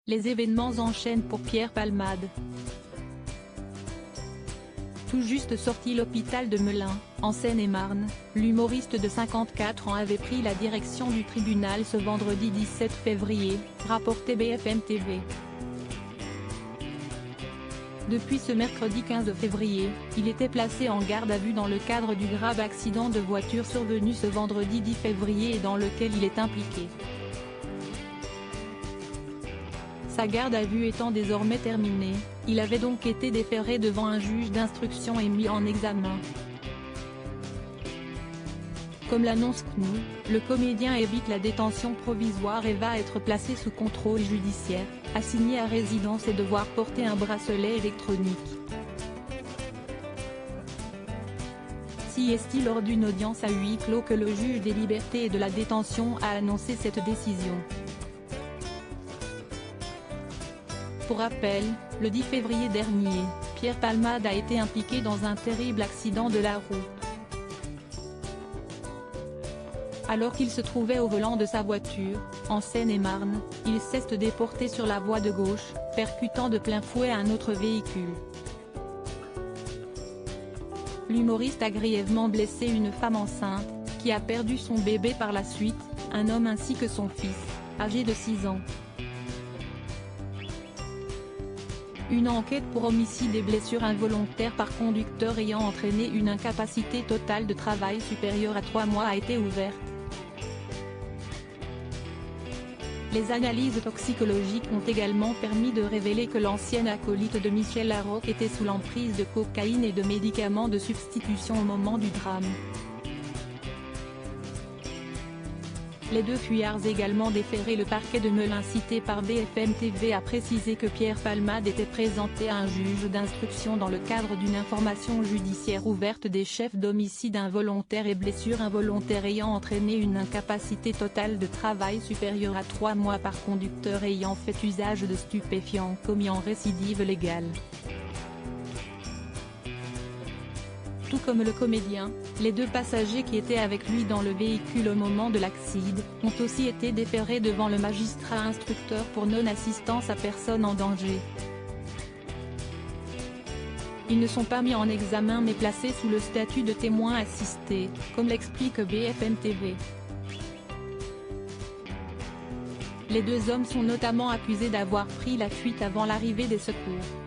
Les événements s'enchaînent pour Pierre Palmade. Tout juste sorti l'hôpital de Melun, en Seine-et-Marne, l'humoriste de 54 ans avait pris la direction du tribunal ce vendredi 17 février, rapportait BFM TV. Depuis ce mercredi 15 février, il était placé en garde à vue dans le cadre du grave accident de voiture survenu ce vendredi 10 février et dans lequel il est impliqué. Sa garde à vue étant désormais terminée, il avait donc été déféré devant un juge d'instruction et mis en examen. Comme l'annonce CNU, le comédien évite la détention provisoire et va être placé sous contrôle judiciaire, assigné à résidence et devoir porter un bracelet électronique. Si est-il lors d'une audience à huis clos que le juge des libertés et de la détention a annoncé cette décision. Pour rappel, le 10 février dernier, Pierre Palmade a été impliqué dans un terrible accident de la route. Alors qu'il se trouvait au volant de sa voiture, en Seine-et-Marne, il s'est déporté sur la voie de gauche, percutant de plein fouet un autre véhicule. L'humoriste a grièvement blessé une femme enceinte, qui a perdu son bébé par la suite, un homme ainsi que son fils, âgé de 6 ans. Une enquête pour homicide et blessure involontaire par conducteur ayant entraîné une incapacité totale de travail supérieure à 3 mois a été ouverte. Les analyses toxicologiques ont également permis de révéler que l'ancien acolyte de Michel Larocque était sous l'emprise de cocaïne et de médicaments de substitution au moment du drame. Les deux fuyards également déférés. Le parquet de Melun cité par BFM TV a précisé que Pierre Palmade était présenté à un juge d'instruction dans le cadre d'une information judiciaire ouverte des chefs d'homicide involontaire et blessure involontaire ayant entraîné une incapacité totale de travail supérieure à 3 mois par conducteur ayant fait usage de stupéfiants commis en récidive légale. Tout comme le comédien, les deux passagers qui étaient avec lui dans le véhicule au moment de l'accident, ont aussi été déférés devant le magistrat instructeur pour non-assistance à personne en danger. Ils ne sont pas mis en examen mais placés sous le statut de témoins assistés, comme l'explique BFM TV. Les deux hommes sont notamment accusés d'avoir pris la fuite avant l'arrivée des secours.